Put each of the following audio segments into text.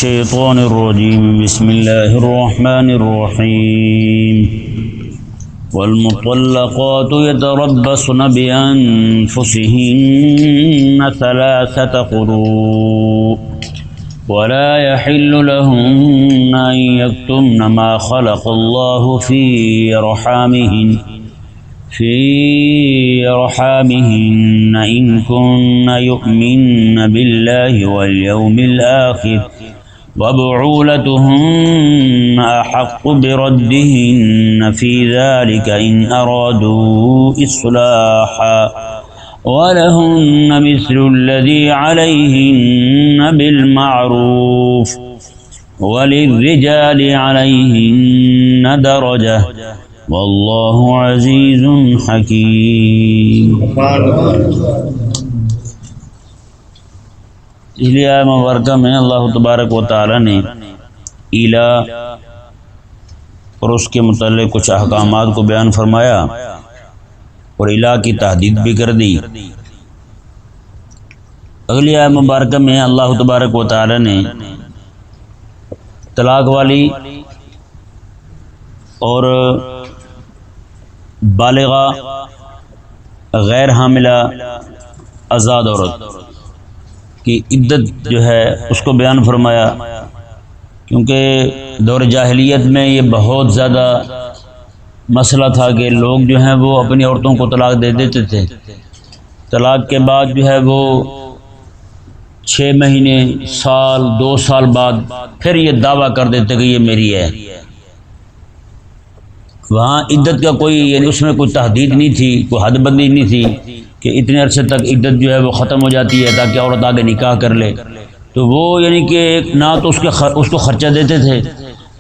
الشيطان الرجيم بسم الله الرحمن الرحيم والمطلقات يتربصن بأنفسهن ثلاثة قروء ولا يحل لهن أن يكتمن ما خلق الله في رحامهن إن كن يؤمن بالله واليوم الآخر وبعولتهن أحق بردهن في ذلك إن أرادوا إصلاحا ولهن مثل الذي عليهن بالمعروف وللرجال عليهن درجة واللہ عزیز حکیم۔ اس لیے آیہ مبارکہ میں اللہ تبارک و تعالی نے ایلا اور اس کے متعلق کچھ احکامات کو بیان فرمایا اور ایلا کی تحدید بھی کر دی۔ اگلی آیہ مبارکہ میں اللہ تبارک و تعالی نے طلاق والی اور بالغہ غیر حاملہ آزاد عورت کی عدت جو ہے اس کو بیان فرمایا، کیونکہ دور جاہلیت میں یہ بہت زیادہ مسئلہ تھا کہ لوگ جو ہیں وہ اپنی عورتوں کو طلاق دے دیتے تھے۔ طلاق کے بعد جو ہے وہ 6 مہینے، سال، 2 سال بعد پھر یہ دعویٰ کر دیتے کہ یہ میری ہے۔ وہاں عدت کا کوئی یعنی اس میں کوئی تحدید نہیں تھی، کوئی حد بندی نہیں تھی کہ اتنے عرصے تک عدت جو ہے وہ ختم ہو جاتی ہے تاکہ عورت آگے نکاح کر لے۔ تو وہ یعنی کہ نہ تو اس کو خرچہ دیتے تھے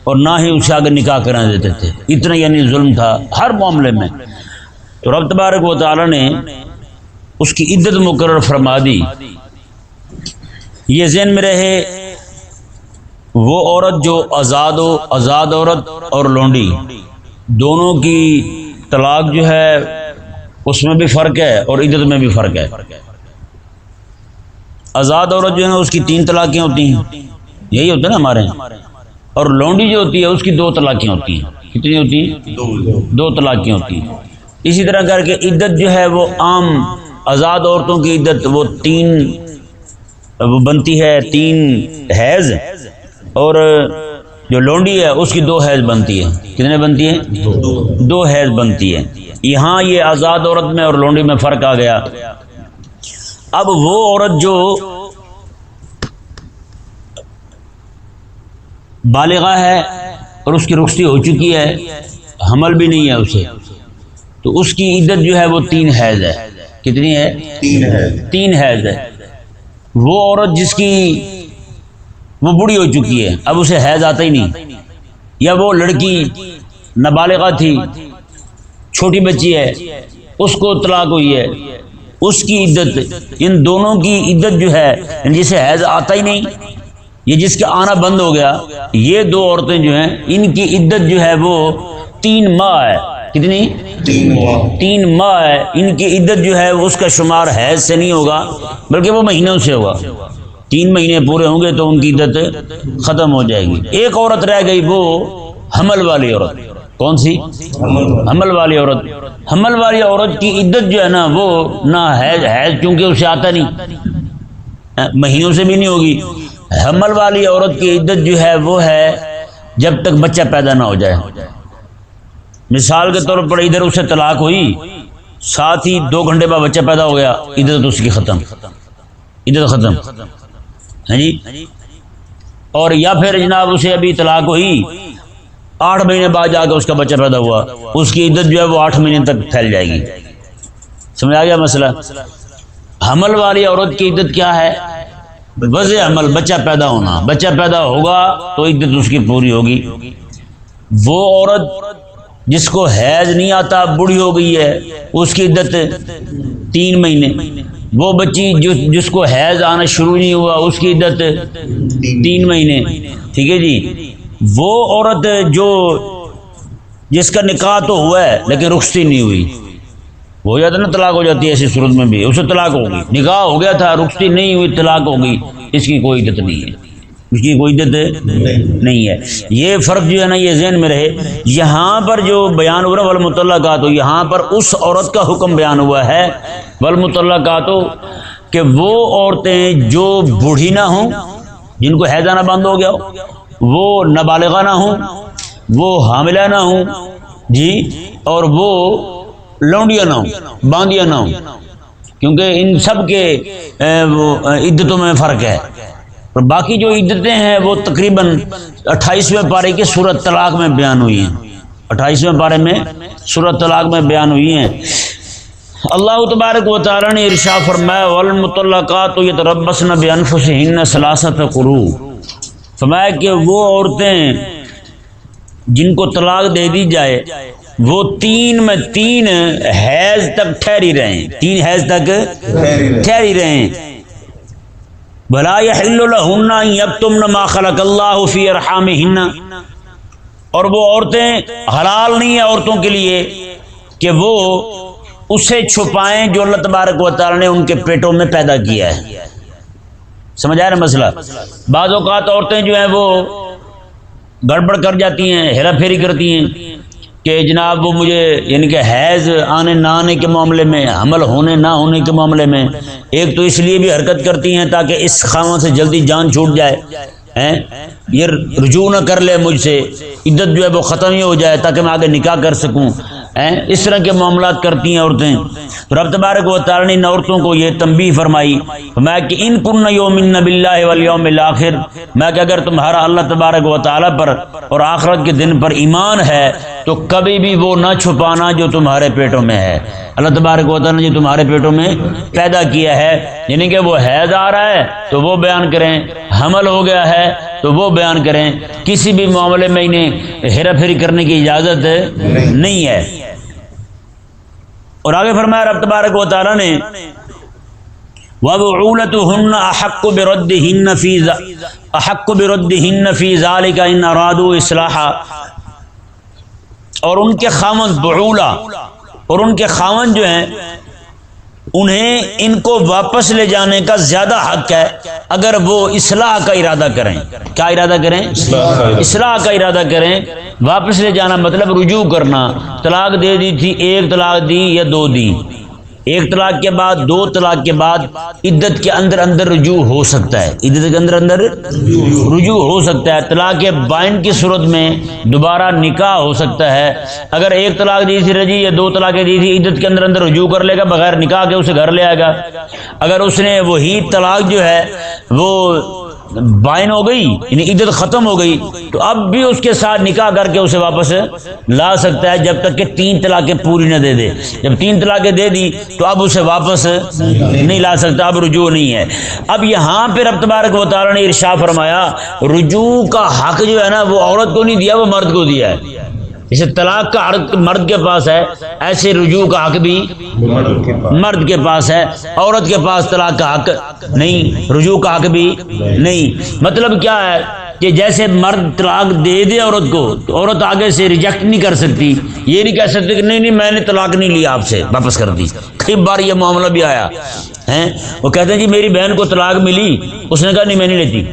اور نہ ہی اسے آگے نکاح کرانے دیتے تھے، اتنا یعنی ظلم تھا ہر معاملے میں۔ تو رب تبارک و تعالی نے اس کی عدت مقرر فرما دی۔ یہ ذہن میں رہے وہ عورت جو آزاد عورت اور لونڈی دونوں کی طلاق جو ہے اس میں بھی فرق ہے اور عدت میں بھی فرق ہے۔ آزاد عورت جو ہے نا اس کی 3 طلاقیں ہوتی ہیں، یہی ہوتا ہے نا ہمارے ہیں، اور لونڈی جو ہوتی ہے اس کی 2 طلاقیں ہوتی ہیں۔ کتنی ہوتی ہیں؟ 2 طلاقیں ہوتی ہیں۔ اسی طرح کر کے عدت جو ہے وہ عام آزاد عورتوں کی عدت وہ 3 بنتی ہے، 3 حیض، اور جو لونڈی ہے اس کی 2 حیض بنتی ہے۔ کتنے بنتی ہیں؟ 2 حیض بنتی ہے۔ یہاں یہ آزاد عورت میں اور لونڈی میں فرق آ گیا۔ اب وہ عورت جو بالغہ ہے اور اس کی رخصتی ہو چکی ہے، حمل بھی نہیں ہے اسے، تو اس کی عدت جو ہے وہ 3 حیض ہے۔ کتنی ہے؟ 3 حیض ہے۔ وہ عورت جس کی وہ بوڑھی ہو چکی ہے، اب اسے حیض آتا ہی نہیں، یا وہ لڑکی نابالغہ تھی، چھوٹی بچی ہے، اس کو طلاق ہوئی ہے، اس کی عدت، ان دونوں کی عدت جو ہے جسے حیض آتا ہی نہیں، یہ جس کا آنا بند ہو گیا، یہ 2 عورتیں جو ہیں ان کی عدت جو ہے وہ 3 ماہ ہے۔ کتنی؟ 3 ماہ ہے۔ ان کی عدت جو ہے اس کا شمار حیض سے نہیں ہوگا بلکہ وہ مہینوں سے ہوگا۔ 3 مہینے پورے ہوں گے تو ان کی عدت ختم ہو جائے گی۔ ایک عورت رہ گئی وہ حمل والی عورت۔ کون سی؟ حمل والی عورت۔ حمل والی عورت کی عدت جو ہے نا وہ نہ حیض چونکہ اسے آتا نہیں، مہینوں سے بھی نہیں ہوگی۔ حمل والی عورت کی عدت جو ہے وہ ہے جب تک بچہ پیدا نہ ہو جائے۔ مثال کے طور پر ادھر اسے طلاق ہوئی، ساتھ ہی 2 گھنٹے بعد بچہ پیدا ہو گیا، عدت اس کی ختم، عدت ختم ہے جی۔ اور یا پھر جناب اسے ابھی طلاق ہوئی، 8 مہینے بعد جا کے اس کا بچہ پیدا ہوا، اس کی عدت جو ہے وہ 8 مہینے تک پھیل جائے گی۔ سمجھ آ گیا مسئلہ؟ حمل والی عورت کی عدت کیا ہے؟ وضع حمل، بچہ پیدا ہونا، بچہ پیدا ہوگا تو عدت اس کی پوری ہوگی۔ وہ عورت جس کو حیض نہیں آتا، بوڑھی ہو گئی ہے، اس کی عدت 3 مہینے۔ وہ بچی جس کو حیض آنا شروع نہیں ہوا، اس کی عدت 3 مہینے۔ ٹھیک ہے جی۔ وہ عورت جو جس کا نکاح تو ہوا ہے لیکن رخصتی نہیں ہوئی، وہ ہو جاتا نا، طلاق ہو جاتی ہے ایسی صورت میں بھی، اسے طلاق ہوگی، نکاح ہو گیا تھا، رخصتی نہیں ہوئی، طلاق ہوگی، اس کی کوئی عدت نہیں ہے۔ اس کی کوئی عدت نہیں ہے. یہ فرق جو ہے نا یہ ذہن میں رہے. یہاں پر جو بیان ہوا والمطلقات، یہاں پر اس عورت کا حکم بیان ہوا ہے والمطلقات کہ وہ عورتیں جو بوڑھی نہ ہوں، جن کو حیض آنا بند ہو گیا ہو، وہ نابالغہ نہ ہوں، وہ حاملہ نہ ہوں جی، اور وہ لونڈیاں نہ ہوں، باندیاں نہ ہوں، کیونکہ ان سب کے عدتوں میں فرق ہے. اور باقی جو عدتیں ہیں وہ تقریباً 28ویں پارے کی سورۃ طلاق میں بیان ہوئی ہیں. 28ویں پارے میں سورۃ طلاق میں بیان ہوئی ہیں. اللہ تبارک و تعالی نے ارشاد فرمایا والمطلقات یتربصن بانفسہن ثلاثۃ قروء، فرمایا کہ وہ عورتیں جن کو طلاق دے دی جائے وہ تین حیض تک ٹھہری رہیں، 3 حیض تک ٹھہری رہیں. ولا یحل لہن ان یکتمن ما خلق اللہ فی ارحامہن، اور وہ عورتیں حلال نہیں ہیں عورتوں کے لیے کہ وہ اسے چھپائیں جو اللہ تبارک و تعالی نے ان کے پیٹوں میں پیدا کیا ہے. سمجھ آیا نا مسئلہ؟ بعض اوقات عورتیں جو ہیں وہ گڑبڑ کر جاتی ہیں، ہیرا پھیری کرتی ہیں کہ جناب وہ مجھے یعنی کہ حیض آنے نہ آنے کے معاملے میں، حمل ہونے نہ ہونے کے معاملے میں، ایک تو اس لیے بھی حرکت کرتی ہیں تاکہ اس خاوند سے جلدی جان چھوٹ جائے، یہ رجوع نہ کر لے مجھ سے، عدت جو ہے وہ ختم ہی ہو جائے تاکہ میں آگے نکاح کر سکوں. اس طرح کے معاملات کرتی ہیں عورتیں. تو رب تبارک و تعالی نے ان عورتوں کو یہ تنبیہ فرمائی میں کہ ان کن یؤمن باللہ والیوم الآخر، میں کہ اگر تمہارا اللہ تبارک و تعالی پر اور آخرت کے دن پر ایمان ہے تو کبھی بھی وہ نہ چھپانا جو تمہارے پیٹوں میں ہے. اللہ تبارک و تعالی نے جو تمہارے پیٹوں میں پیدا کیا ہے، یعنی کہ وہ حیض آ رہا ہے تو وہ بیان کریں، حمل ہو گیا ہے تو وہ بیان کریں. کسی بھی معاملے میں انہیں ہیرا پھیری کرنے کی اجازت نہیں ہے. اور آگے فرمایا رب تبارک و تعالی نے وَبُعُولَتُهُنَّ أَحَقُّ بِرَدِّهِنَّ فِي ذَلِكَ إِنْ أَرَادُوا إِصْلَاحًا، اور ان کے خاوند بعولا اور ان کے خاوند جو ہیں انہیں ان کو واپس لے جانے کا زیادہ حق ہے اگر وہ اصلاح کا ارادہ کریں. کیا ارادہ کریں؟ اصلاح کا ارادہ کریں. واپس لے جانا مطلب رجوع کرنا. طلاق دے دی تھی، 1 طلاق دی یا 2 دی، 1 طلاق کے بعد 2 طلاق کے بعد عدت کے اندر رجوع ہو سکتا ہے، عدت کے اندر رجوع ہو سکتا ہے. طلاق بائن کی صورت میں دوبارہ نکاح ہو سکتا ہے. اگر 1 طلاق دی تھی رجی یا 2 طلاقیں دی تھی، عدت کے اندر رجوع کر لے گا، بغیر نکاح کے اسے گھر لے آئے گا. اگر اس نے وہی طلاق جو ہے وہ بائن ہو گئی یعنی عدت ختم ہو گئی تو اب بھی اس کے ساتھ نکاح کر کے اسے واپس لا سکتا ہے جب تک کہ 3 طلاقیں پوری نہ دے دے. جب 3 طلاقیں دے دی تو اب اسے واپس نہیں لا سکتا، اب رجوع نہیں ہے. اب یہاں پہ رب تبارک و تعالی نے ارشاد فرمایا رجوع کا حق جو ہے نا وہ عورت کو نہیں دیا، وہ مرد کو دیا ہے. جیسے طلاق کا حق مرد کے پاس ہے ایسے رجوع کا حق بھی مرد کے پاس ہے. عورت کے پاس طلاق کا حق نہیں، رجوع کا حق بھی نہیں. مطلب کیا ہے کہ جیسے مرد طلاق دے دے عورت کو تو عورت آگے سے ریجیکٹ نہیں کر سکتی، یہ نہیں کہہ سکتی کہ نہیں میں نے طلاق نہیں لیا آپ سے، واپس کر دی. کئی بار یہ معاملہ بھی آیا ہے، وہ کہتے ہیں جی میری بہن کو طلاق ملی، اس نے کہا نہیں میں نہیں لیتی.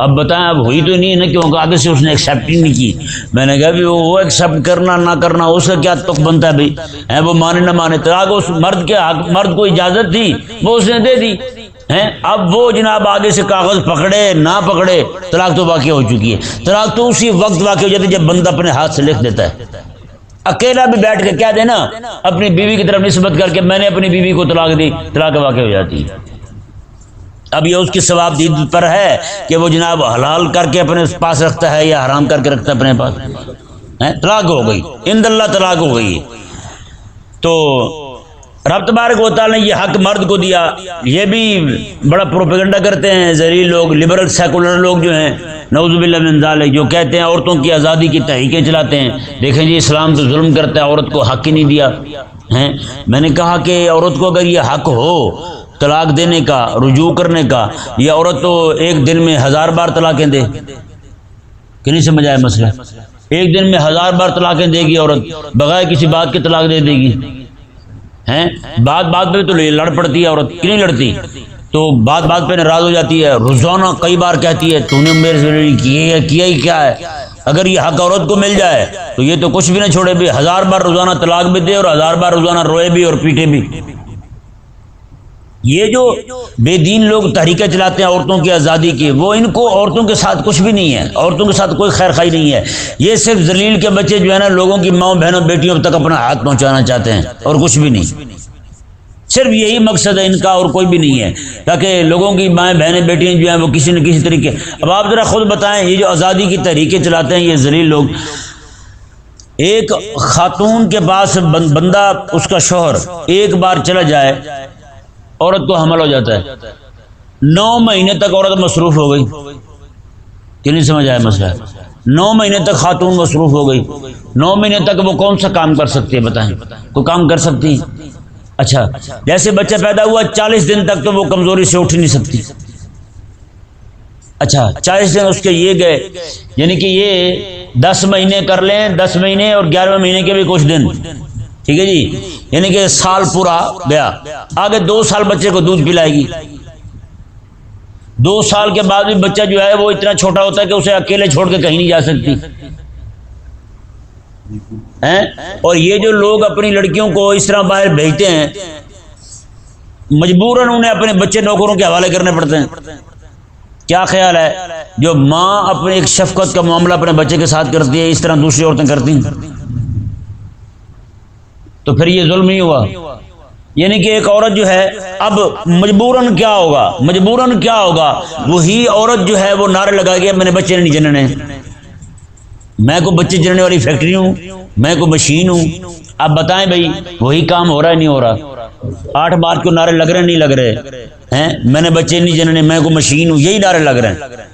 اب بتائیں اب ہوئی تو نہیں ہے نا، کیونکہ آگے سے اس نے ایکسیپٹ ہی نہیں کی. میں نے کہا بھی وہ ایکسیپٹ کرنا نہ کرنا اس کا کیا تک بنتا ہے بھائی، وہ مانے نہ مانے، طلاق اس مرد کے حق، مرد کو اجازت تھی وہ اس نے دے دی. اب وہ جناب آگے سے کاغذ پکڑے نہ پکڑے طلاق تو واقع ہو چکی ہے. طلاق تو اسی وقت واقع ہو جاتی ہے جب بندہ اپنے ہاتھ سے لکھ دیتا ہے. اکیلا بھی بیٹھ کے کہہ دینا اپنی بیوی کی طرف نسبت کر کے میں نے اپنی بیوی کو طلاق دی، طلاق واقع ہو جاتی ہے. اب یہ اس کی ثواب دید پر ہے کہ وہ جناب حلال کر کے اپنے پاس رکھتا ہے یا حرام کر کے رکھتا ہے اپنے پاس. طلاق ہو گئی، عند اللہ طلاق ہو گئی. تو رب تبارک و تعالی نے یہ حق مرد کو دیا. یہ بھی بڑا پروپیگنڈا کرتے ہیں ذلیل لوگ، لبرل سیکولر لوگ جو ہیں نعوذ باللہ من ذالک، جو کہتے ہیں عورتوں کی آزادی کی تحریکیں چلاتے ہیں. دیکھیں جی اسلام تو ظلم کرتا ہے، عورت کو حق ہی نہیں دیا. میں نے کہا کہ عورت کو اگر یہ حق ہو طلاق دینے کا، رجوع کرنے کا، یہ عورت تو 1 دن میں 1000 بار طلاقیں دے. کہ نہیں سمجھ آیا مسئلہ؟ 1 دن میں 1000 بار طلاقیں دے گی عورت، بغیر کسی بات کے طلاق دے گی. بات پہ تو لڑ پڑتی ہے عورت، کیوں نہیں لڑتی؟ تو بات بات پہ ناراض ہو جاتی ہے، روزانہ کئی بار کہتی ہے تو نے میرے سے کیا ہی کیا ہے، اگر یہ حق عورت کو مل جائے تو یہ تو کچھ بھی نہ چھوڑے بھی، 1000 بار روزانہ طلاق بھی دے اور 1000 بار روزانہ روئے بھی اور پیٹے بھی۔ یہ جو بے دین لوگ تحریکیں چلاتے ہیں عورتوں کی آزادی کی، وہ ان کو عورتوں کے ساتھ کچھ بھی نہیں ہے، عورتوں کے ساتھ کوئی خیر خائی نہیں ہے، یہ صرف ذلیل کے بچے جو ہے نا لوگوں کی ماؤں بہنوں بیٹیوں تک اپنا ہاتھ پہنچانا چاہتے ہیں اور کچھ بھی نہیں، صرف یہی مقصد ہے ان کا اور کوئی بھی نہیں ہے، تاکہ لوگوں کی مائیں بہنیں بیٹیاں جو ہیں وہ کسی نہ کسی طریقے۔ اب آپ ذرا خود بتائیں، یہ جو آزادی کی تحریکیں چلاتے ہیں یہ ذلیل لوگ، ایک خاتون کے پاس بندہ اس کا شوہر ایک بار چلا جائے عورت کو حمل ہو جاتا ہے، 9 مہینے تک عورت مصروف ہو گئی، کہ نہیں سمجھ آیا مسئلہ؟ 9 مہینے تک خاتون مصروف ہو گئی، 9 مہینے تک وہ کون سا کام کر سکتی ہے بتائیں؟ کوئی کام کر سکتی؟ اچھا جیسے بچہ پیدا ہوا 40 دن تک تو وہ کمزوری سے اٹھ ہی نہیں سکتی، اچھا 40 دن اس کے یہ گئے، یعنی کہ یہ 10 مہینے کر لیں، 10 مہینے اور 11ویں مہینے کے بھی کچھ دن، ٹھیک ہے جی، یعنی کہ سال پورا گیا، آگے 2 سال بچے کو دودھ پلائے گی، 2 سال کے بعد بھی بچہ جو ہے وہ اتنا چھوٹا ہوتا ہے کہ اسے اکیلے چھوڑ کے کہیں نہیں جا سکتی ہیں۔ اور یہ جو لوگ اپنی لڑکیوں کو اس طرح باہر بھیجتے ہیں، مجبوراً انہیں اپنے بچے نوکروں کے حوالے کرنے پڑتے ہیں۔ کیا خیال ہے جو ماں اپنے ایک شفقت کا معاملہ اپنے بچے کے ساتھ کرتی ہے، اس طرح دوسری عورتیں کرتی ہیں، تو پھر یہ ظلم ہی ہوا۔ یعنی کہ ایک عورت جو ہے اب مجبوراً کیا ہوگا، مجبوراً کیا ہوگا، وہی عورت جو ہے وہ نعرے لگا کے میں نے بچے نہیں جننے، میں کو بچے جننے والی فیکٹری ہوں، میں کو مشین ہوں۔ اب بتائیں بھائی وہی کام ہو رہا ہے نہیں ہو رہا؟ 8 بار کیوں نعرے لگ رہے نہیں لگ رہے ہیں؟ میں نے بچے نہیں جننے، میں کو مشین ہوں، یہی نعرے لگ رہے ہیں۔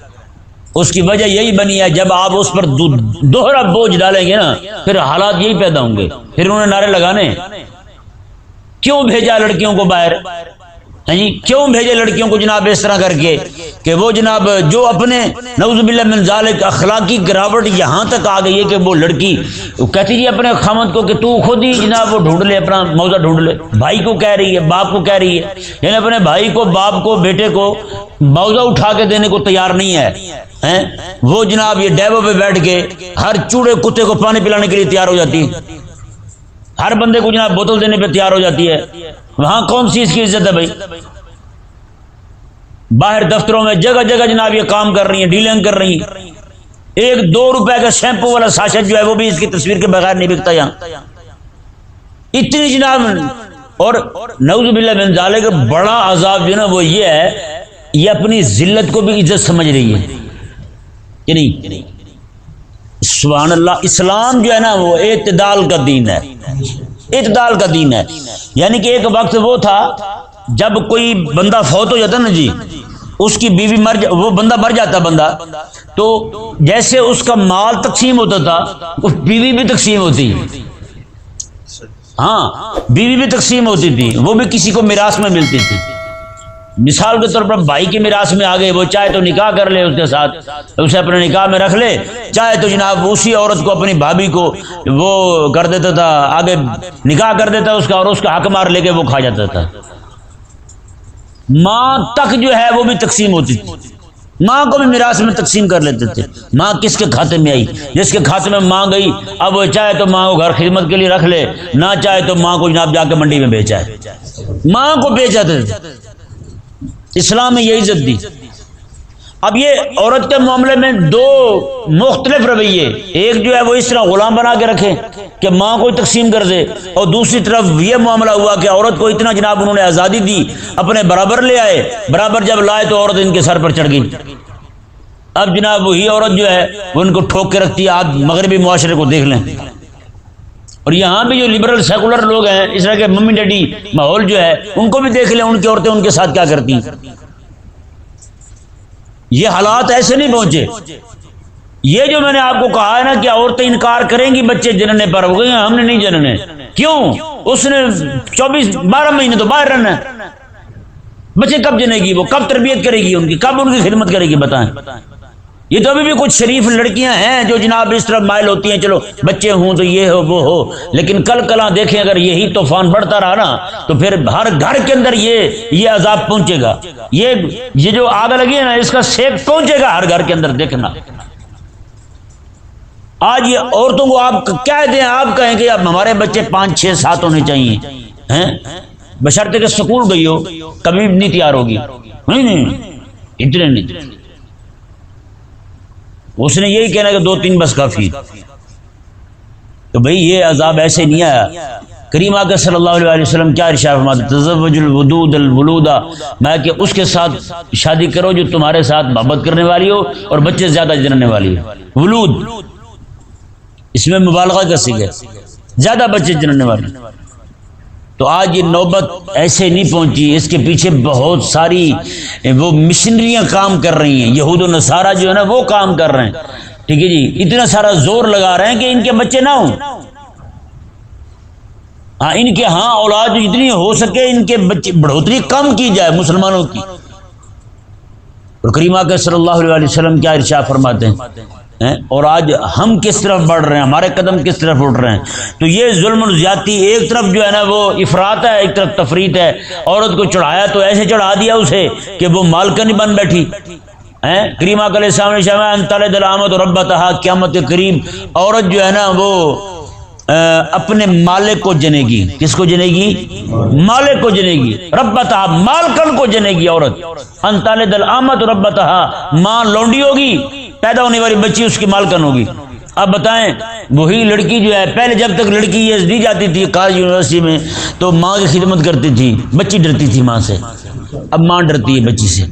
اس کی وجہ یہی بنی ہے، جب آپ اس پر دوہرا بوجھ ڈالیں گے نا پھر حالات یہی پیدا ہوں گے، پھر انہیں نعرے لگانے۔ کیوں بھیجا لڑکیوں کو باہر؟ جی کیوں بھیجے لڑکیوں کو جناب اس طرح کر کے کہ وہ جناب جو اپنے نعوذ باللہ من ذالک اخلاقی گراوٹ یہاں تک آ گئی ہے کہ وہ لڑکی کہتی جی اپنے خامد کو کہ تو خود ہی جناب وہ ڈھونڈ لے، اپنا موضع ڈھونڈ لے، بھائی کو کہہ رہی ہے، باپ کو کہہ رہی ہے، یعنی اپنے بھائی کو، باپ کو، بیٹے کو موضع اٹھا کے دینے کو تیار نہیں ہے۔ وہ جناب یہ ڈیبوں پہ بیٹھ کے ہر چوڑے کتے کو پانی پلانے کے لیے تیار ہو جاتی ہے، ہر بندے کو جناب بوتل دینے پہ تیار ہو جاتی ہے۔ وہاں کون سی اس کی عزت ہے بھائی؟ باہر دفتروں میں جگہ جگہ جناب یہ کام کر رہی ہیں، ڈیلنگ کر رہی ہیں۔ 1-2 روپے کا شیمپو والا ساشت جو ہے وہ بھی اس کی تصویر کے بغیر نہیں بکتا یہاں، اتنی جناب۔ اور نعوذ باللہ من ذالک بڑا عذاب جو ہے نا وہ یہ ہے، یہ اپنی ذلت کو بھی عزت سمجھ رہی ہے کہ نہیں؟ سبحان اللہ۔ اسلام جو ہے نا وہ اعتدال کا دین ہے، اعتدال کا دین ہے۔ یعنی کہ ایک وقت وہ تھا جب کوئی بندہ فوت ہو جاتا نا جی، اس کی بیوی وہ بندہ مر جاتا بندہ، تو جیسے اس کا مال تقسیم ہوتا تھا اس بیوی بھی تقسیم ہوتی، ہاں بیوی بھی تقسیم ہوتی تھی، وہ بھی کسی کو میراث میں ملتی تھی۔ مثال کے طور پر بھائی کے میراث میں آ گئے، وہ چاہے تو نکاح کر لے اس کے ساتھ، اسے اپنے نکاح میں رکھ لے، چاہے تو جناب اسی عورت کو اپنی بھابھی کو وہ کر دیتا تھا، آگے نکاح کر دیتا اس کا اور اس کا حق مار لے کے وہ کھا جاتا تھا۔ ماں تک جو ہے وہ بھی تقسیم ہوتی تھی، ماں کو بھی میراث میں تقسیم کر لیتے تھے۔ ماں کس کے کھاتے میں آئی؟ جس کے کھاتے میں ماں گئی، اب وہ چاہے تو ماں کو گھر خدمت کے لیے رکھ لے، نہ چاہے تو ماں کو جناب جا کے منڈی میں بیچا ہے، ماں کو بیچا تھے۔ اسلام میں یہی عزت دی۔ اب یہ عورت کے معاملے میں 2 مختلف رویے، ایک جو ہے وہ اس طرح غلام بنا کے رکھے کہ ماں کو تقسیم کر دے، اور دوسری طرف یہ معاملہ ہوا کہ عورت کو اتنا جناب انہوں نے آزادی دی، اپنے برابر لے آئے، برابر جب لائے تو عورت ان کے سر پر چڑھ گئی۔ اب جناب وہی عورت جو ہے وہ ان کو ٹھوک کے رکھتی ہے۔ آپ مغربی معاشرے کو دیکھ لیں، اور یہاں بھی جو لبرل سیکولر لوگ ہیں اس طرح کے ممی ڈیڈی ماحول جو ہے ان کو بھی دیکھ لیں، ان کی عورتیں ان کے ساتھ کیا کرتی ہیں۔ یہ حالات ایسے نہیں پہنچے۔ یہ جو میں نے آپ کو کہا ہے نا کہ عورتیں انکار کریں گی بچے جننے پر، ہو گئی ہم نے نہیں جننے، کیوں؟ اس نے 12 مہینے تو باہر رہنا ہے، بچے کب جنے گی وہ؟ کب تربیت کرے گی ان کی؟ کب ان کی خدمت کرے گی؟ بتائیں۔ یہ تو ابھی بھی کچھ شریف لڑکیاں ہیں جو جناب اس طرح مائل ہوتی ہیں، چلو بچے ہوں تو یہ ہو وہ ہو، لیکن کل کلاں دیکھیں اگر یہی طوفان بڑھتا رہا نا تو پھر ہر گھر کے اندر یہ عذاب پہنچے گا، یہ جو آگ لگی ہے نا اس کا سیک پہنچے گا ہر گھر کے اندر، دیکھنا۔ آج یہ عورتوں کو آپ کیا دیں، آپ کہیں کہ اب ہمارے بچے 5 6 7 ہونے چاہیے ہیں، بشرطے کہ سکول گئی ہو، کبھی نہیں تیار ہوگی، نہیں اتنے نہیں، اس نے یہی کہنا کہ 2 3 بس کافی۔ تو بھئی یہ عذاب ایسے نہیں آیا۔ کریم آقا صلی اللہ علیہ وسلم کیا ارشاد فرماتے، تزوج الودود الولودا، میں کہ اس کے ساتھ شادی کرو جو تمہارے ساتھ محبت کرنے والی ہو اور بچے زیادہ جننے والی ہو۔ ولود اس میں مبالغہ کا صیغہ ہے، زیادہ بچے جننے والی۔ تو آج یہ نوبت ایسے نہیں پہنچی، اس کے پیچھے بہت ساری وہ مشنریاں کام کر رہی ہیں، یہود و نصارہ جو ہے نا وہ کام کر رہے ہیں، ٹھیک ہے جی، اتنا سارا زور لگا رہے ہیں کہ ان کے بچے نہ ہوں، ہاں ان کے ہاں اولاد جتنی ہو سکے ان کے بچے بڑھوتری کم کی جائے مسلمانوں کی۔ اور کریم آقا صلی اللہ علیہ وسلم کیا ارشاد فرماتے ہیں، اور آج ہم کس طرف بڑھ رہے ہیں، ہمارے قدم کس طرف اٹھ رہے ہیں۔ تو یہ ظلم و زیادتی ایک طرف جو ہے نا وہ افراط ہے، ایک طرف تفریط ہے۔ عورت کو چڑھایا تو ایسے چڑھا دیا اسے کہ وہ مالکن بن بیٹھی۔ کریم آقا علیہ السلام نے فرمایا ان تلد الامۃ ربتہا، قیامت کے قریب عورت جو ہے نا وہ اپنے مالک کو جنے گی۔ کس کو جنے گی؟ مالک کو جنے گی، ربتہا مالکن کو جنے گی عورت۔ ان تلد الامۃ ربتہا، ماں لونڈی ہوگی، پیدا ہونے والی بچی اس کی مالکن ہوگی۔ اب بتائیں وہی لڑکی جو ہے پہلے جب تک لڑکی یہ دی جاتی تھی کالج یونیورسٹی میں تو ماں کی خدمت کرتی تھی، بچی ڈرتی تھی ماں سے، اب ماں ڈرتی ہے بچی سے،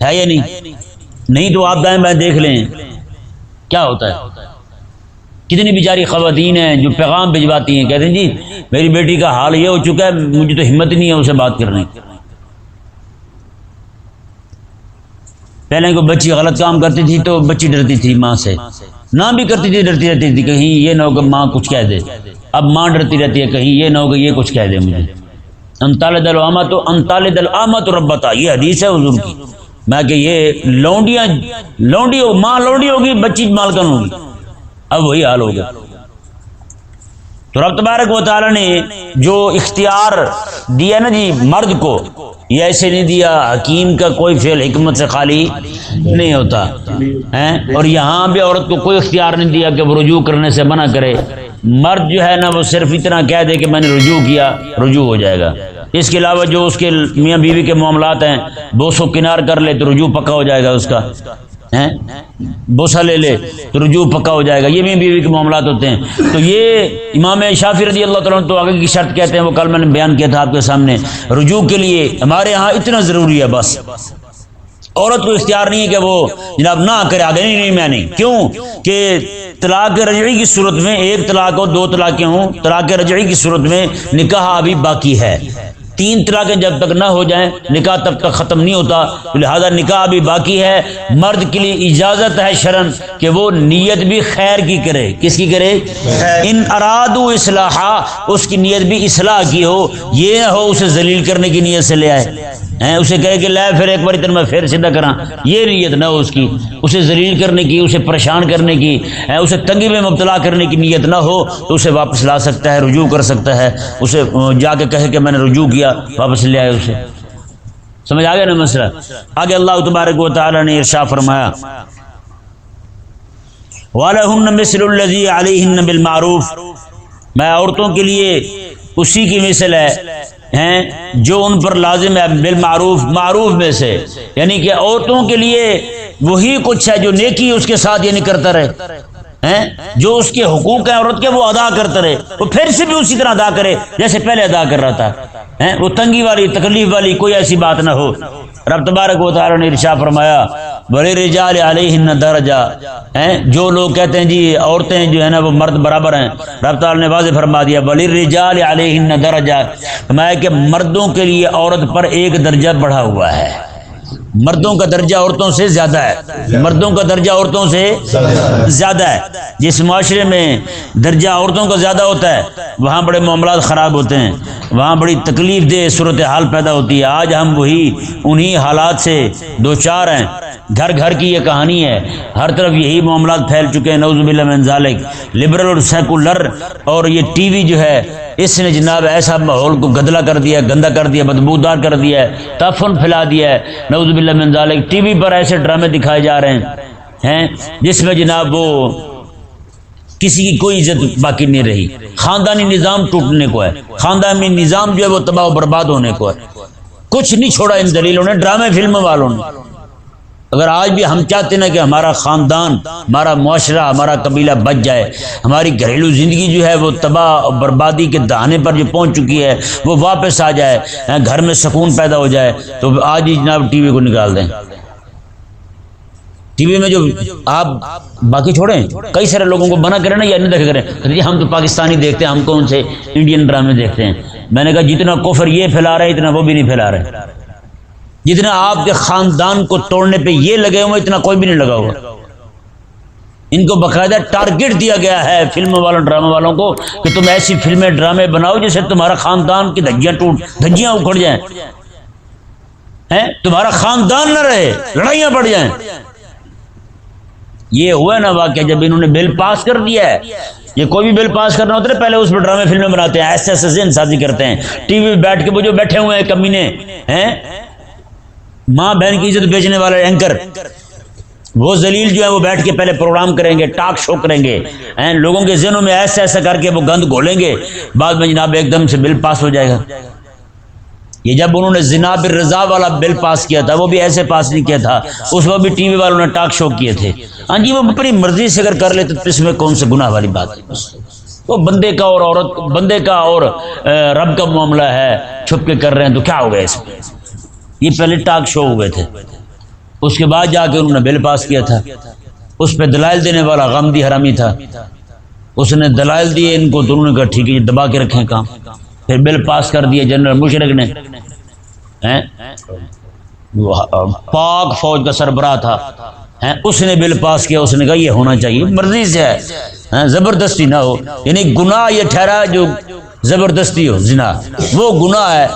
ہے یا نہیں؟ تو آپ دائیں بائیں دیکھ لیں کیا ہوتا ہے۔ کتنی بیچاری خواتین ہیں جو پیغام بھجواتی ہیں، کہتے ہیں جی میری بیٹی کا حال یہ ہو چکا ہے، مجھے تو ہمت نہیں ہے اسے بات کرنے کی۔ پہلے کوئی بچی غلط کام کرتی تھی تو بچی ڈرتی تھی ماں سے، نہ بھی کرتی تھی ڈرتی رہتی تھی کہیں یہ نہ ہو کہ ماں کچھ کہہ دے۔ اب ماں ڈرتی رہتی ہے کہیں یہ نہ ہو کہ یہ کچھ کہہ دے مجھے۔ انطالد الامۃ انطالد الامۃ ربتہا، یہ حدیث ہے حضور کی، میں کہ یہ لونڈی ہو، ماں لونڈی ہوگی، بچی مالکن ہوگی۔ اب وہی حال ہو گیا۔ تو رب تبارک و تعالی نے جو اختیار دیا نا جی مرد کو، یہ ایسے نہیں دیا، حکیم کا کوئی فعل حکمت سے خالی نہیں ہوتا ہے۔ اور یہاں بھی عورت کو کوئی اختیار نہیں دیا کہ وہ رجوع کرنے سے منع کرے۔ مرد جو ہے نا وہ صرف اتنا کہہ دے کہ میں نے رجوع کیا، رجوع ہو جائے گا۔ اس کے علاوہ جو اس کے میاں بیوی کے معاملات ہیں بوسو کنار کر لے تو رجوع پکا ہو جائے گا، اس کا بوسہ لے لے تو رجوع پکا ہو جائے گا، یہ میاں بیوی کے معاملات ہوتے ہیں۔ تو یہ امام شافعی رضی اللہ تعالیٰ عنہ تو آگے کی شرط کہتے ہیں، وہ کل میں نے بیان کیا تھا آپ کے سامنے، رجوع کے لیے ہمارے ہاں اتنا ضروری ہے بس، عورت کو اختیار نہیں ہے کہ وہ جناب نہ کرے آگے، نہیں میں نہیں، کیوں کہ طلاق رجعی کی صورت میں 1 طلاق ہو 2 طلاقیں ہوں، طلاق رجعی کی صورت میں نکاح ابھی باقی ہے، 3 طلاقیں جب تک نہ ہو جائیں نکاح تب تک ختم نہیں ہوتا، لہذا نکاح ابھی باقی ہے۔ مرد کے لیے اجازت ہے شرعن کہ وہ نیت بھی خیر کی کرے، کس کی کرے؟ ان ارادو اصلاحا، اس کی نیت بھی اصلاح کی ہو، یہ نہ ہو اسے ذلیل کرنے کی نیت سے لے آئے، اسے کہے کہ لے پھر ایک بار اتنا میں پھر سیدھا کراں، یہ نیت نہ ہو اس کی، اسے ذلیل کرنے کی، اسے پریشان کرنے کی، اسے تنگی میں مبتلا کرنے کی نیت نہ ہو تو اسے واپس لا سکتا ہے، رجوع کر سکتا ہے، اسے جا کے کہے کہ میں نے رجوع کیا، واپس لے آئے اسے۔ سمجھ آ گیا نا مسئلہ؟ آگے اللہ تبارک و تعالی نے ارشاد فرمایا وَلَهُنَّ مِثْلُ الَّذِي عَلَيْهِنَّ بِالْمَعْرُوفِ، میں عورتوں کے لیے اسی کی مثل ہے جو ان پر لازم ہے، بالمعروف، معروف میں سے، یعنی کہ عورتوں کے لیے وہی کچھ ہے جو نیکی اس کے ساتھ یعنی کرتا رہے، جو اس کے حقوق ہیں عورت کے وہ ادا کرتا رہے، وہ پھر سے بھی اسی طرح ادا کرے جیسے پہلے ادا کر رہا تھا، وہ تنگی والی تکلیف والی کوئی ایسی بات نہ ہو۔ رب تبارک و تعالی نے ارشاد فرمایا وَلِلرِّجَالِ عَلَيْهِنَّ دَرَجَةٌ، جو لوگ کہتے ہیں جی عورتیں جو ہے نا وہ مرد برابر ہیں، رب تعالی نے واضح فرما دیا وَلِلرِّجَالِ عَلَيْهِنَّ دَرَجَةٌ، فرمایا کہ مردوں کے لیے عورت پر 1 درجہ بڑھا ہوا ہے، مردوں کا درجہ عورتوں سے زیادہ ہے، مردوں کا درجہ عورتوں سے زیادہ ہے۔ جس معاشرے میں درجہ عورتوں کا زیادہ ہوتا ہے وہاں بڑے معاملات خراب ہوتے ہیں، وہاں بڑی تکلیف دہ صورتحال پیدا ہوتی ہے۔ آج ہم انہی حالات سے دوچار ہیں، گھر گھر کی یہ کہانی ہے، ہر طرف یہی معاملات پھیل چکے ہیں، نعوذ باللہ من ذالک۔ لبرل اور سیکولر اور یہ ٹی وی جو ہے اس نے جناب ایسا ماحول کو گدلا کر دیا، گندا کر دیا، بدبودار کر دیا ہے، تعفن پھیلا دیا ہے، نعوذ باللہ من ذالک۔ ٹی وی پر ایسے ڈرامے دکھائے جا رہے ہیں جس میں جناب وہ کسی کی کوئی عزت باقی نہیں رہی، خاندانی نظام ٹوٹنے کو ہے، خاندانی نظام جو ہے وہ تباہ و برباد ہونے کو ہے۔ کچھ نہیں چھوڑا ان دلیلوں نے، ڈرامے فلم والوں نے۔ اگر آج بھی ہم چاہتے ہیں کہ ہمارا خاندان، ہمارا معاشرہ، ہمارا قبیلہ بچ جائے، ہماری گھریلو زندگی جو ہے وہ تباہ و بربادی کے دہانے پر جو پہنچ چکی ہے وہ واپس آ جائے، گھر میں سکون پیدا ہو جائے، تو آج ہی جناب ٹی وی کو نکال دیں۔ ٹی وی میں جو آپ باقی چھوڑیں، کئی سارے لوگوں کو منع کریں نا، یا نہیں دیکھا کریں، ہم تو پاکستانی دیکھتے ہیں، ہم کون سے انڈین ڈرامے دیکھتے ہیں۔ میں نے کہا جتنا کفر یہ پھیلا رہے اتنا وہ بھی نہیں پھیلا رہے، جتنا آپ کے خاندان کو توڑنے پہ یہ لگے ہوئے اتنا کوئی بھی نہیں لگا ہوا۔ ان کو باقاعدہ ٹارگٹ دیا گیا ہے فلم والوں، ڈرامے والوں کو، کہ تم ایسی فلمیں ڈرامے بناؤ جس سے تمہارا خاندان کی دھجیاں اکھڑ جائیں، تمہارا خاندان نہ رہے، لڑائیاں بڑھ جائیں۔ یہ ہوا نا واقعہ جب انہوں نے بل پاس کر دیا ہے۔ یہ کوئی بھی بل پاس کرنا ہوتا ہے پہلے اس پر ڈرامے فلمیں بناتے ہیں، ایسے ایسے ذہن سازی کرتے ہیں، ٹی وی پہ بیٹھ کے وہ جو بیٹھے ہوئے ہیں کمینے ہیں، ماں بہن کی عزت بیچنے والے اینکر، وہ ذلیل جو ہے وہ بیٹھ کے پہلے پروگرام کریں گے، ٹاک شو کریں گے، لوگوں کے ذہنوں میں ایسا ایسا کر کے وہ گند گھولیں گے، بعد میں جناب ایک دم سے بل پاس ہو جائے گا۔ یہ جب انہوں نے زنا بالرضا والا بل پاس کیا تھا، وہ بھی ایسے پاس نہیں کیا تھا، اس وقت بھی ٹی وی والوں نے ٹاک شو کیے تھے۔ ہاں جی، وہ اپنی مرضی سے اگر کر لیتے تو اس میں کون سے گناہ والی بات ہے؟ وہ بندے کا اور عورت، بندے کا اور رب کا معاملہ ہے، چھپ کے کر رہے ہیں تو کیا ہو گیا اس میں؟ یہ پہلے ٹاک شو ہوئے تھے، اس کے بعد جا کے انہوں نے بل پاس کیا تھا۔ اس پہ دلائل دینے والا غامدی حرامی تھا، اس نے دلائل دیے ان کو، تو انہوں نے کہا ٹھیک ہے یہ دبا کے رکھیں کام۔ پھر بل پاس کر دیے جنرل مشرق نے، پاک فوج کا سربراہ تھا، اس نے بل پاس کیا، اس نے کہا یہ ہونا چاہیے، مرضی سے ہے، زبردستی نہ ہو، یعنی گناہ یہ ٹھہرا جو زبردستی ہو، زنا وہ گناہ ہے،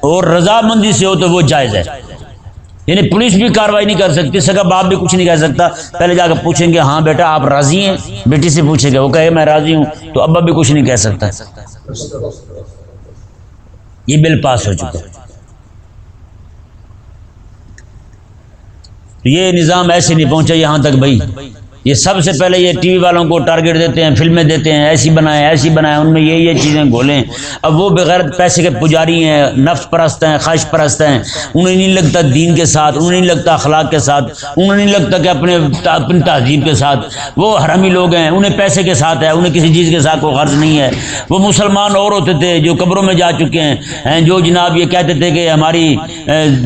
اور رضامندی سے ہو تو وہ جائز ہے۔ یعنی پولیس بھی کاروائی نہیں کر سکتی، سگا باپ بھی کچھ نہیں کہہ سکتا، پہلے جا کے پوچھیں گے ہاں بیٹا آپ راضی ہیں، بیٹی سے پوچھیں گے، وہ کہے میں راضی ہوں، تو ابا بھی کچھ نہیں کہہ سکتا۔ یہ بل پاس ہو چکا۔ یہ نظام ایسے نہیں پہنچا یہاں تک بھائی، یہ سب سے پہلے یہ ٹی وی والوں کو ٹارگٹ دیتے ہیں، فلمیں دیتے ہیں، ایسی بنائیں ایسی بنائیں، ان میں یہ چیزیں گھولیں۔ اب وہ بغیر پیسے کے پجاری ہیں، نفس پرست ہیں، خواہش پرست ہیں، انہیں نہیں لگتا دین کے ساتھ، انہیں نہیں لگتا اخلاق کے ساتھ، انہیں نہیں لگتا کہ اپنی تہذیب کے ساتھ، وہ حرامی لوگ ہیں، انہیں پیسے کے ساتھ ہے، انہیں کسی چیز کے ساتھ کوئی غرض نہیں ہے۔ وہ مسلمان اور ہوتے تھے جو قبروں میں جا چکے ہیں، جو جناب یہ کہتے تھے کہ ہماری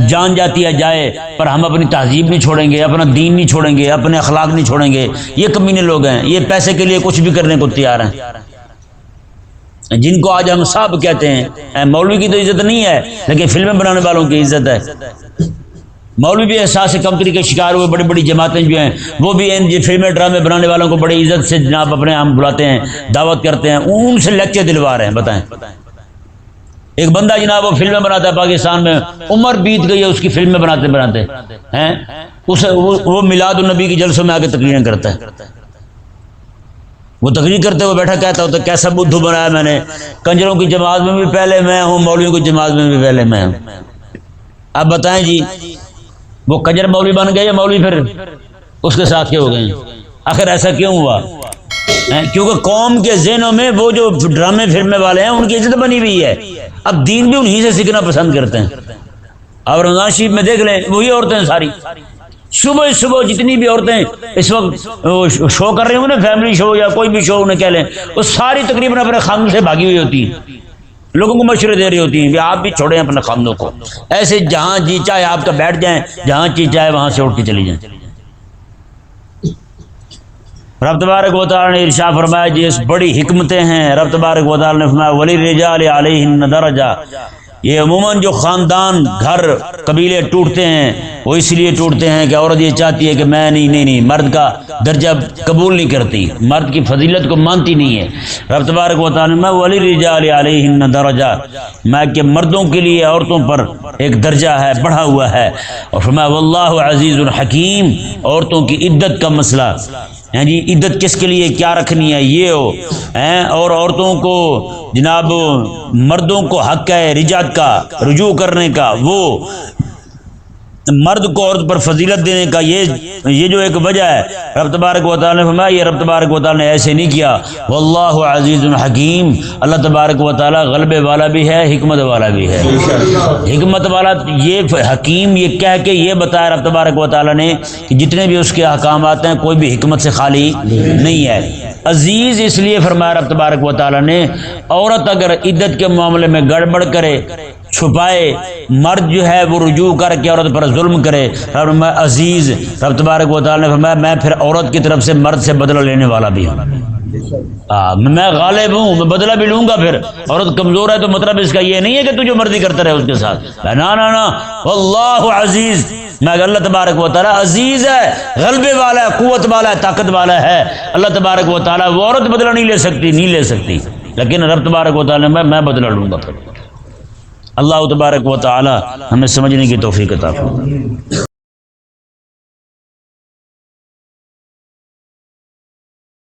جان جاتی ہے جائے پر ہم اپنی تہذیب نہیں چھوڑیں گے، اپنا دین نہیں چھوڑیں گے، اپنے اخلاق نہیں چھوڑیں گے۔ یہ کمینے لوگ ہیں، یہ پیسے کے لیے کچھ بھی کرنے کو تیار ہیں، جن کو آج ہم صاحب کہتے ہیں۔ مولوی کی تو عزت نہیں ہے، لیکن فلمیں بنانے والوں کی عزت ہے۔ مولوی بھی احساس کمتری کے شکار ہوئے، بڑی بڑی جماعتیں جو ہیں وہ بھی ان فلمیں ڈرامے بنانے والوں کو بڑی عزت سے جناب اپنے ہم بلاتے ہیں، دعوت کرتے ہیں، ان سے لیکچر دلوا رہے ہیں۔ بتائیں، ایک بندہ جناب وہ فلمیں بناتا ہے پاکستان میں، عمر بیت گئی ہے اس کی فلمیں بناتے بناتے ہیں، وہ میلاد النبی کی جلسوں میں آ کے تقریریں کرتا ہے۔ وہ تقریر کرتے ہوئے بیٹھا کہتا ہوتا ہے کیسا بدھو بنایا میں نے، کنجروں کی جماعت میں بھی پہلے میں ہوں، مولویوں کی جماعت میں بھی پہلے میں ہوں۔ اب بتائیں جی، وہ کنجر مولوی بن گئے یا مولوی پھر اس کے ساتھ کیا ہو گئے؟ آخر ایسا کیوں ہوا؟ کیونکہ قوم کے ذہنوں میں وہ جو ڈرامے فلمیں والے ہیں ان کی عزت بنی ہوئی ہے، اب دین بھی انہی سے سیکھنا پسند کرتے ہیں۔ اب رمضان شریف میں دیکھ لیں، وہی عورتیں ساری صبح صبح جتنی بھی عورتیں اس وقت شو کر رہی ہوں نا، فیملی شو یا کوئی بھی شو انہیں کہہ لیں، وہ ساری تقریباً اپنے خاندان سے بھاگی ہوئی ہوتی ہیں، لوگوں کو مشورے دے رہی ہوتی ہیں کہ آپ بھی چھوڑیں اپنے خاندانوں کو، ایسے جہاں جی چاہے آپ کا بیٹھ جائیں، جہاں جی چاہے وہاں سے اٹھ کے چلی جائیں۔ رب تبارک و تعالی نے ارشاد فرمایا جی اس بڑی حکمتیں ہیں۔ رب تبارک و تعالی نے فرمایا وَلِلرِّجَالِ عَلَيْهِنَّ دَرَجَةٌ، یہ عموماً جو خاندان گھر قبیلے ٹوٹتے ہیں وہ اس لیے ٹوٹتے ہیں کہ عورت یہ چاہتی ہے کہ میں نہیں مرد کا درجہ قبول نہیں کرتی، مرد کی فضیلت کو مانتی نہیں ہے۔ رب تبارک و تعالیٰ میں وَلِلرِّجَالِ عَلَيْهِنَّ دَرَجَاتٌ، میں کہ مردوں کے لیے عورتوں پر ایک درجہ ہے، بڑھا ہوا ہے۔ اور فرمایا واللہ عزیز الحکیم، عورتوں کی عدت کا مسئلہ ہیں جی، عدت کس کے لیے کیا رکھنی ہے یہ ہو ہیں، اور عورتوں کو جناب مردوں کو حق ہے رجعت کا، رجوع کرنے کا، وہ مرد کو عورت پر فضیلت دینے کا، یہ جو ایک وجہ ہے رب تبارک و تعالیٰ نے فرمایا یہ رب تبارک و تعالیٰ نے ایسے نہیں کیا۔ واللہ عزیز حکیم، اللہ تبارک و تعالیٰ غلبے والا بھی ہے، حکمت والا بھی ہے۔ حکمت والا یہ حکیم یہ کہہ کے یہ بتایا رب تبارک و تعالیٰ نے کہ جتنے بھی اس کے احکامات ہیں کوئی بھی حکمت سے خالی نہیں ہے۔ عزیز اس لیے فرمایا رب تبارک و تعالیٰ نے، عورت اگر عدت کے معاملے میں گڑبڑ کرے، چھپائے، مرد جو ہے وہ رجوع کر کے عورت پر ظلم کرے، رب میں عزیز، رب تبارک و تعالیٰ نے فرمایا میں پھر عورت کی طرف سے مرد سے بدلہ لینے والا بھی ہوں، میں غالب ہوں، میں بدلہ بھی لوں گا۔ پھر عورت کمزور ہے تو مطلب اس کا یہ نہیں ہے کہ تو جو مرضی کرتا رہے اس کے ساتھ، نا نا نا، واللہ عزیز، میں اللہ تبارک و تعالیٰ عزیز ہے، غلبے والا ہے، قوت والا ہے، طاقت والا ہے۔ اللہ تبارک و تعالیٰ وہ عورت بدلہ نہیں لے سکتی، لیکن رب تبارک و تعالیٰ میں بدلہ لوں گا۔ پھر اللہ تبارک و تعالی ہمیں سمجھنے کی توفیق عطا فرمائے۔